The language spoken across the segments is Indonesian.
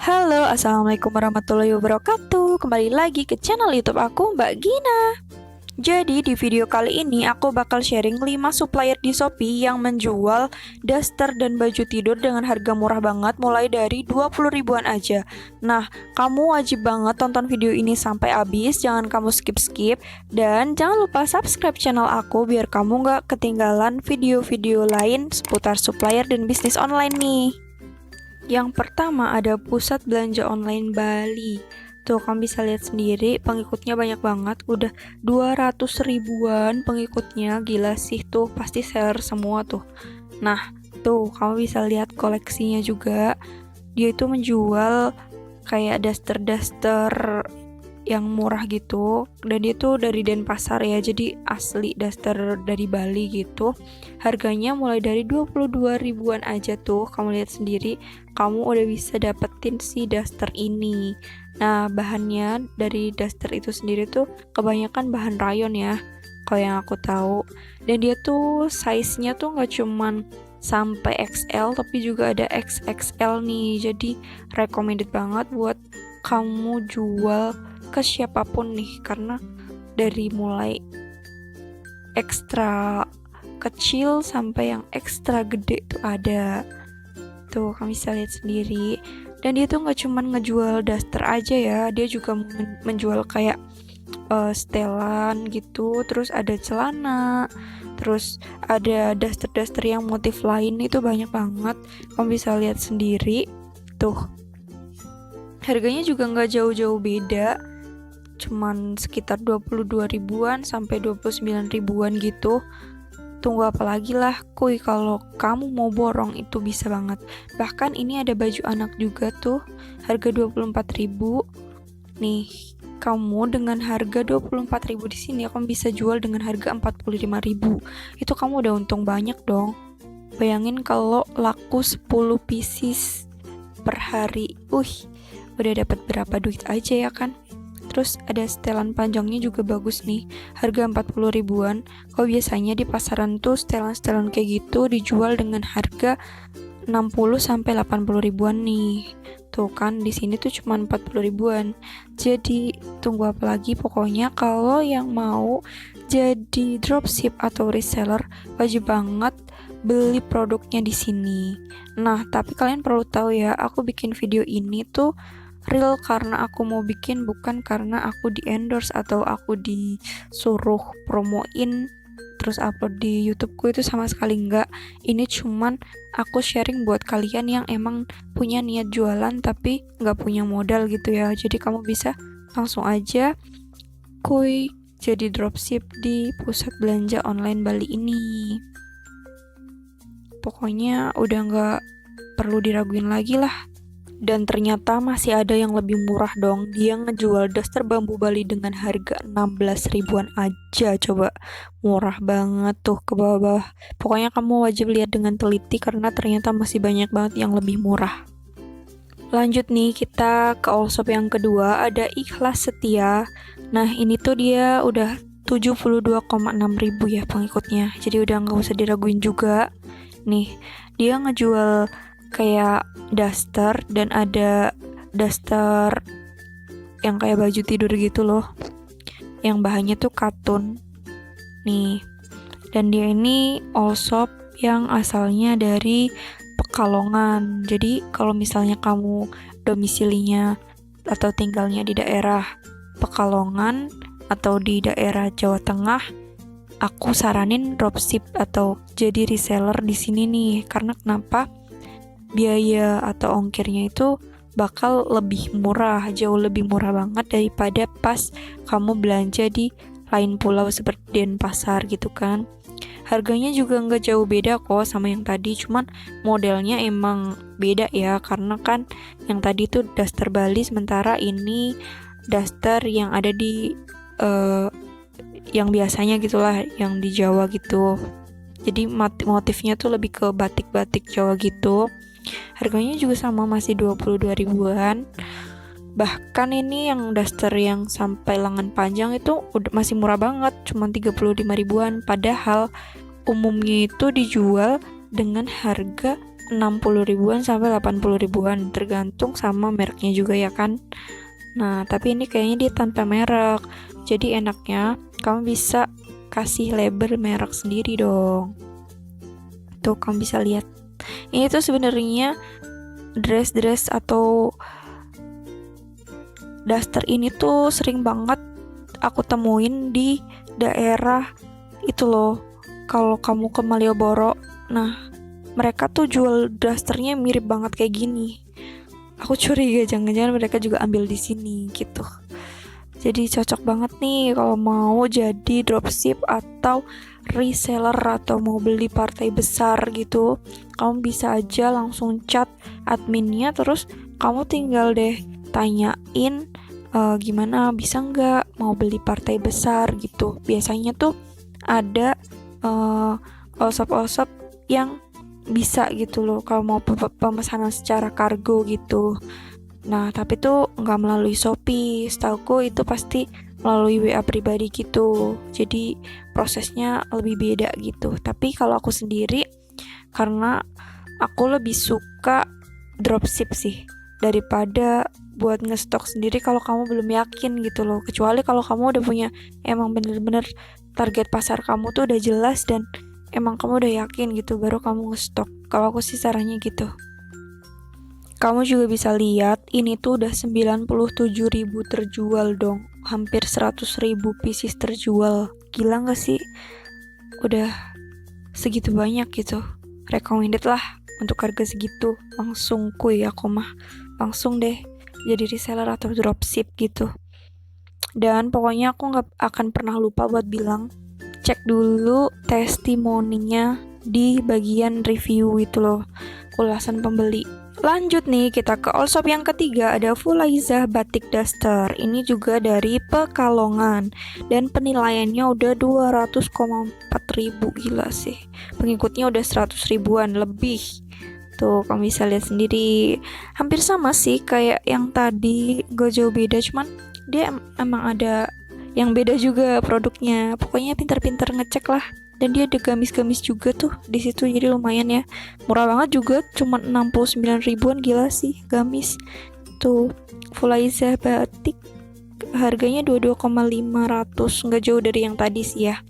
Halo, assalamualaikum warahmatullahi wabarakatuh. Kembali lagi ke channel YouTube aku, Mbak Gina. Jadi di video kali ini aku bakal sharing 5 supplier di Shopee yang menjual daster dan baju tidur dengan harga murah banget, mulai dari 20 ribuan aja. Nah, kamu wajib banget tonton video ini sampai habis, jangan kamu skip-skip, dan jangan lupa subscribe channel aku biar kamu gak ketinggalan video-video lain seputar supplier dan bisnis online nih. Yang pertama ada Pusat Belanja Online Bali. Tuh kamu bisa lihat sendiri, pengikutnya banyak banget, udah 200 ribuan pengikutnya, gila sih, tuh pasti seller semua tuh. Nah, tuh kamu bisa lihat koleksinya juga. Dia itu menjual kayak daster-daster yang murah gitu, dan dia tuh dari Denpasar ya, jadi asli daster dari Bali gitu. Harganya mulai dari 22 ribuan aja tuh, kamu lihat sendiri, kamu udah bisa dapetin si daster ini. Nah, bahannya dari daster itu sendiri tuh kebanyakan bahan rayon ya, kalau yang aku tahu. Dan dia tuh size-nya tuh nggak cuman sampai XL, tapi juga ada XXL nih, jadi recommended banget buat kamu jual ke siapapun nih, karena dari mulai ekstra kecil sampai yang ekstra gede tuh ada. Tuh kamu bisa lihat sendiri. Dan dia tuh nggak cuman ngejual daster aja ya, dia juga menjual kayak setelan gitu, terus ada celana, terus ada daster-daster yang motif lain, itu banyak banget. Kamu bisa lihat sendiri tuh, harganya juga nggak jauh-jauh beda, cuman sekitar 22 ribuan sampai 29 ribuan gitu. Tunggu apa lagi lah kuy, kalau kamu mau borong itu bisa banget. Bahkan ini ada baju anak juga tuh, harga 24 ribu. Nih, kamu dengan harga 24 ribu di sini kamu bisa jual dengan harga 45 ribu. Itu kamu udah untung banyak dong. Bayangin kalau laku 10 pieces per hari. Udah dapat berapa duit aja ya kan? Terus ada setelan panjangnya juga bagus nih, harga 40 ribuan. Kalau biasanya di pasaran tuh setelan-setelan kayak gitu dijual dengan harga 60 sampai 80 ribuan nih. Tuh kan di sini tuh cuma 40 ribuan. Jadi tunggu apa lagi, pokoknya kalau yang mau jadi dropship atau reseller wajib banget beli produknya di sini. Nah, tapi kalian perlu tahu ya, aku bikin video ini tuh real karena aku mau bikin, bukan karena aku di endorse atau aku disuruh promoin terus upload di YouTubeku, itu sama sekali enggak. Ini cuman aku sharing buat kalian yang emang punya niat jualan tapi nggak punya modal gitu ya. Jadi kamu bisa langsung aja kuy jadi dropship di Pusat Belanja Online Bali ini. Pokoknya udah nggak perlu diraguin lagi lah. Dan ternyata masih ada yang lebih murah dong. Dia ngejual daster bambu Bali dengan harga 16 ribuan aja. Coba, murah banget tuh ke bawah. Pokoknya kamu wajib lihat dengan teliti karena ternyata masih banyak banget yang lebih murah. Lanjut nih, kita ke all shop yang kedua, ada Ikhlas Setia. Nah, ini tuh dia udah 72,6 ribu ya pengikutnya. Jadi udah nggak usah diraguin juga. Nih, dia ngejual kayak daster, dan ada daster yang kayak baju tidur gitu loh, yang bahannya tuh katun nih. Dan dia ini all shop yang asalnya dari Pekalongan. Jadi kalau misalnya kamu domisilinya atau tinggalnya di daerah Pekalongan atau di daerah Jawa Tengah, aku saranin dropship atau jadi reseller di sini nih. Karena kenapa? Biaya atau ongkirnya itu bakal lebih murah, jauh lebih murah banget daripada pas kamu belanja di lain pulau seperti Denpasar gitu kan. Harganya juga nggak jauh beda kok sama yang tadi, cuman modelnya emang beda ya, karena kan yang tadi tuh daster Bali, sementara ini daster yang ada di yang biasanya gitulah, yang di Jawa gitu. Jadi motifnya tuh lebih ke batik-batik Jawa gitu. Harganya juga sama, masih 22 ribuan. Bahkan ini yang daster yang sampai lengan panjang itu udah masih murah banget, cuma 35 ribuan. Padahal umumnya itu dijual dengan harga 60 ribuan sampai 80 ribuan, tergantung sama mereknya juga ya kan. Nah, tapi ini kayaknya dia tanpa merek. Jadi enaknya kamu bisa kasih label merek sendiri dong. Tuh, kamu bisa lihat. Ini tuh sebenarnya dress atau daster ini tuh sering banget aku temuin di daerah itu loh. Kalau kamu ke Malioboro, nah mereka tuh jual dasternya mirip banget kayak gini. Aku curiga jangan-jangan mereka juga ambil di sini gitu. Jadi cocok banget nih kalau mau jadi dropship atau reseller atau mau beli partai besar gitu. Kamu bisa aja langsung chat adminnya, terus kamu tinggal deh tanyain gimana, bisa nggak mau beli partai besar gitu. Biasanya tuh ada all-shop yang bisa gitu loh kalau mau pemesanan secara kargo gitu. Nah, tapi tuh nggak melalui Shopee. Setauku itu pasti melalui WA pribadi gitu. Jadi prosesnya lebih beda gitu. Tapi kalau aku sendiri, karena aku lebih suka dropship sih daripada buat ngestok sendiri kalau kamu belum yakin gitu loh. Kecuali kalau kamu udah punya emang bener-bener target pasar kamu tuh udah jelas dan emang kamu udah yakin gitu, baru kamu ngestok. Kalau aku sih sarannya gitu. Kamu juga bisa lihat ini tuh udah 97 ribu terjual dong. Hampir 100 ribu pieces terjual. Gila gak sih? Udah segitu banyak gitu. Recommended lah untuk harga segitu. Langsung kuy aku mah. Langsung deh jadi reseller atau dropship gitu. Dan pokoknya aku gak akan pernah lupa buat bilang, cek dulu testimoninya di bagian review itu loh, ulasan pembeli. Lanjut nih, kita ke all shop yang ketiga, ada Fulaiza Batik Duster. Ini juga dari Pekalongan dan penilaiannya udah 200,4 ribu. Gila sih, pengikutnya udah 100 ribuan lebih. Tuh, kamu bisa lihat sendiri. Hampir sama sih kayak yang tadi, gak jauh beda, cuman dia emang ada yang beda juga produknya. Pokoknya pintar-pintar ngecek lah. Dan dia ada gamis-gamis juga tuh di situ, jadi lumayan ya. Murah banget juga, cuma 69 ribuan. Gila sih gamis. Tuh, Fulaiza Batik harganya 22,500, nggak jauh dari yang tadi sih ya.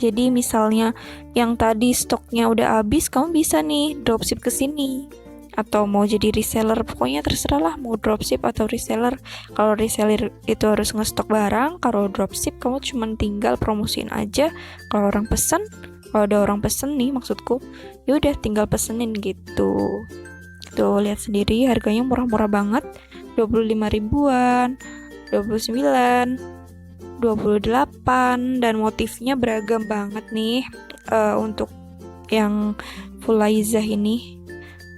Jadi misalnya yang tadi stoknya udah habis, kamu bisa nih dropship ke sini. Atau mau jadi reseller, pokoknya terserah lah mau dropship atau reseller. Kalau reseller itu harus ngestok barang, kalau dropship kamu cuma tinggal promosiin aja. Kalau ada orang pesen nih maksudku, ya udah tinggal pesenin gitu. Tuh, lihat sendiri harganya murah-murah banget, 25 ribuan, 29, 28, dan motifnya beragam banget nih. Untuk yang Fulaiza ini,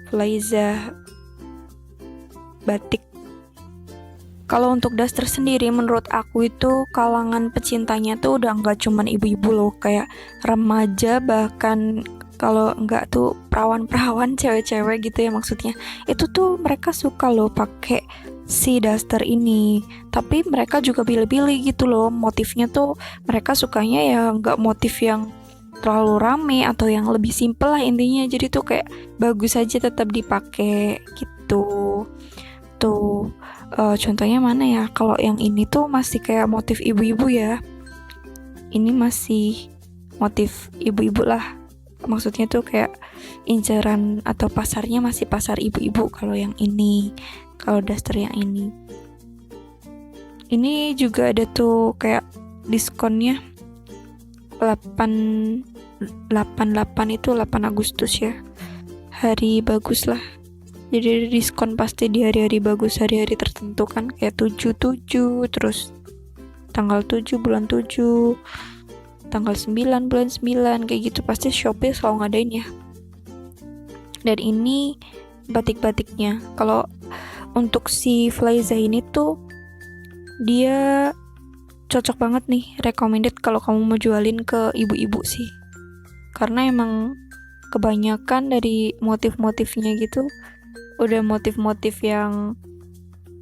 Fulaiza Batik. Kalau untuk daster sendiri, menurut aku itu kalangan pecintanya tuh udah nggak cuman ibu-ibu loh, kayak remaja, bahkan kalau nggak tuh perawan-perawan cewek-cewek gitu ya maksudnya. Itu tuh mereka suka loh pakai si daster ini. Tapi mereka juga pilih-pilih gitu loh, motifnya tuh mereka sukanya ya nggak motif yang terlalu rame atau yang lebih simple lah intinya. Jadi tuh kayak bagus aja tetap dipakai gitu. Tuh, contohnya mana ya? Kalau yang ini tuh masih kayak motif ibu-ibu ya. Ini masih motif ibu-ibu lah. Maksudnya tuh kayak inceran atau pasarnya masih pasar ibu-ibu kalau yang ini. Kalau daster yang ini juga ada tuh kayak diskonnya 88 itu 8 Agustus ya. Hari bagus lah. Jadi diskon pasti di hari-hari bagus, hari-hari tertentu kan, kayak 7/7, terus tanggal 7 bulan 7, tanggal 9 bulan 9, kayak gitu pasti Shopee selalu ngadain ya. Dan ini batik-batiknya. Kalau untuk si Fulaiza ini tuh dia cocok banget nih, recommended kalau kamu mau jualin ke ibu-ibu sih. Karena emang kebanyakan dari motif-motifnya gitu udah motif-motif yang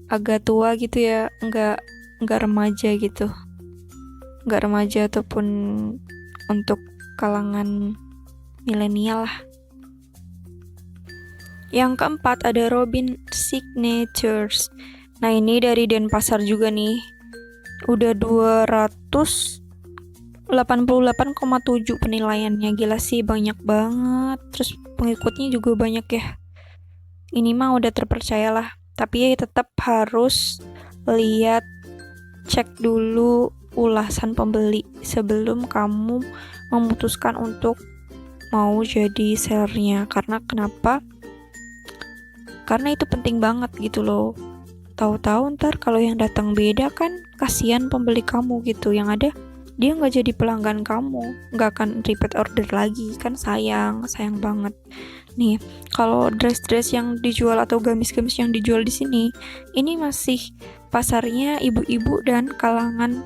agak tua gitu ya, nggak remaja gitu, nggak remaja ataupun untuk kalangan milenial lah. Yang keempat ada Robin Signatures. Nah ini dari Denpasar juga nih. Udah 288,7 penilaiannya. Gila sih, banyak banget. Terus pengikutnya juga banyak ya. Ini mah udah terpercaya lah. Tapi tetap harus lihat, cek dulu ulasan pembeli sebelum kamu memutuskan untuk mau jadi sellernya. Karena kenapa? Karena itu penting banget gitu loh. Tahu-tahu ntar kalau yang datang beda kan kasihan pembeli kamu gitu. Yang ada dia nggak jadi pelanggan kamu, nggak akan repeat order lagi, kan sayang banget. Nih, kalau dress-dress yang dijual atau gamis-gamis yang dijual di sini, ini masih pasarnya ibu-ibu dan kalangan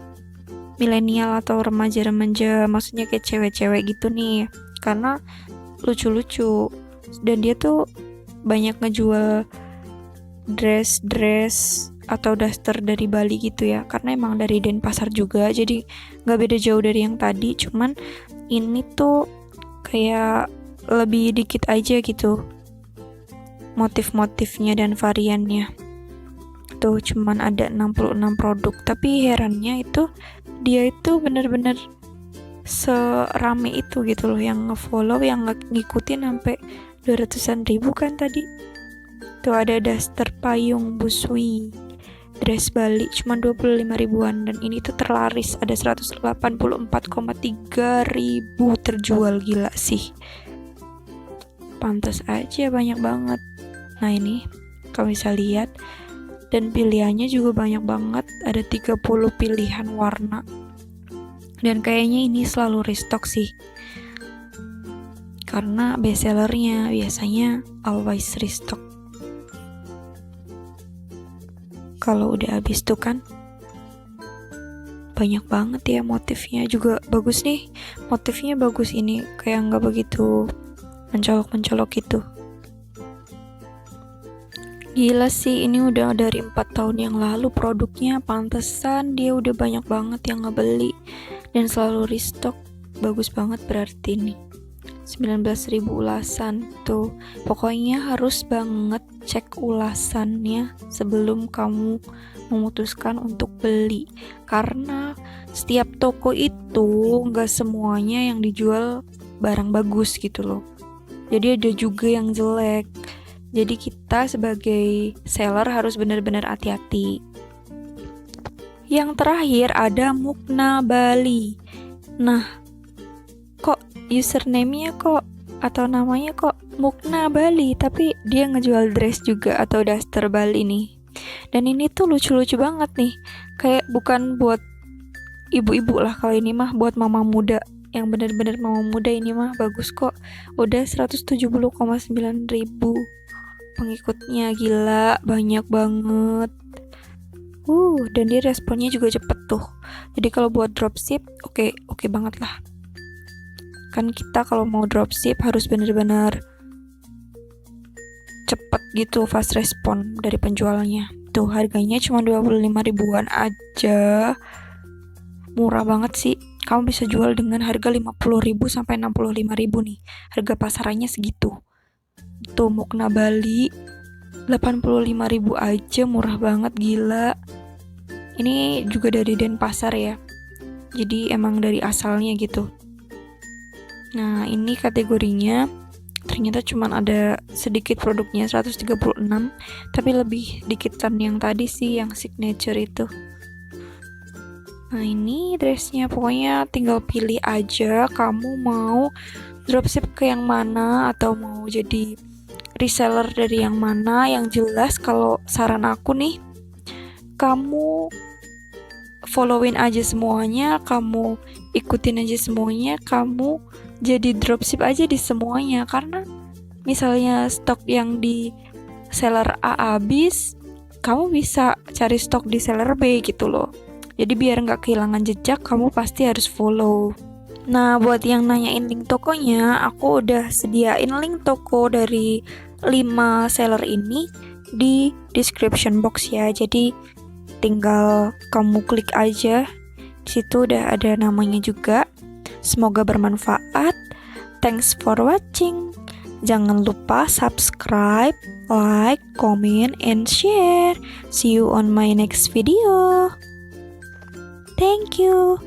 milenial atau remaja-remaja, maksudnya kayak cewek-cewek gitu nih. Karena lucu-lucu dan dia tuh banyak ngejual dress atau daster dari Bali gitu ya, karena emang dari Denpasar juga, jadi nggak beda jauh dari yang tadi, cuman ini tuh kayak lebih dikit aja gitu motif-motifnya dan variannya. Tuh cuman ada 66 produk, tapi herannya itu dia itu bener-bener serame itu gitu loh, yang ngefollow, yang ngikutin sampai 200-an ribu kan tadi. Tuh ada daster payung busui dress Bali cuma 25 ribuan, dan ini tuh terlaris, ada 184,3 ribu terjual. Gila sih, pantas aja banyak banget. Nah ini kamu bisa lihat, dan pilihannya juga banyak banget, ada 30 pilihan warna, dan kayaknya ini selalu restock sih, karena bestsellernya biasanya always restock. Kalau udah habis tuh kan banyak banget ya, motifnya juga bagus nih, motifnya bagus, ini kayak nggak begitu mencolok-mencolok gitu. Gila sih, ini udah dari 4 tahun yang lalu produknya, pantesan dia udah banyak banget yang ngebeli dan selalu restock. Bagus banget berarti nih. 19.000 ulasan tuh. Pokoknya harus banget cek ulasannya sebelum kamu memutuskan untuk beli, karena setiap toko itu nggak semuanya yang dijual barang bagus gitu loh, jadi ada juga yang jelek. Jadi kita sebagai seller harus benar-benar hati-hati. Yang terakhir ada Mukna Bali. Nah, kok username-nya kok atau namanya kok Mukna Bali, tapi dia ngejual dress juga atau daster Bali nih. Dan ini tuh lucu-lucu banget nih, kayak bukan buat ibu-ibu lah, kalau ini mah buat mama muda, yang bener-bener mama muda. Ini mah bagus kok, udah 170,9 ribu pengikutnya. Gila, banyak banget. Dan dia responnya juga cepet tuh, jadi kalau buat dropship oke banget lah. Kan kita kalau mau dropship harus bener-bener cepet gitu, fast respon dari penjualnya. Tuh harganya cuma 25 ribuan aja, murah banget sih. Kamu bisa jual dengan harga 50 ribu sampai 65 ribu nih, harga pasarannya segitu. Tuh Mukna Bali 85 ribu aja, murah banget, gila. Ini juga dari Denpasar ya, jadi emang dari asalnya gitu. Nah ini kategorinya ternyata cuma ada sedikit produknya, 136, tapi lebih dikitan yang tadi sih, yang signature itu. Nah ini dressnya, pokoknya tinggal pilih aja kamu mau dropship ke yang mana atau mau jadi reseller dari yang mana. Yang jelas kalau saran aku nih, kamu followin aja semuanya, kamu ikutin aja semuanya, kamu jadi dropship aja di semuanya. Karena misalnya stok yang di seller A habis, kamu bisa cari stok di seller B gitu loh. Jadi biar nggak kehilangan jejak, kamu pasti harus follow. Nah buat yang nanyain link tokonya, aku udah sediain link toko dari 5 seller ini di description box ya. Jadi tinggal kamu klik aja, di situ udah ada namanya juga. Semoga bermanfaat. Thanks for watching. Jangan lupa subscribe, like, comment, and share. See you on my next video. Thank you.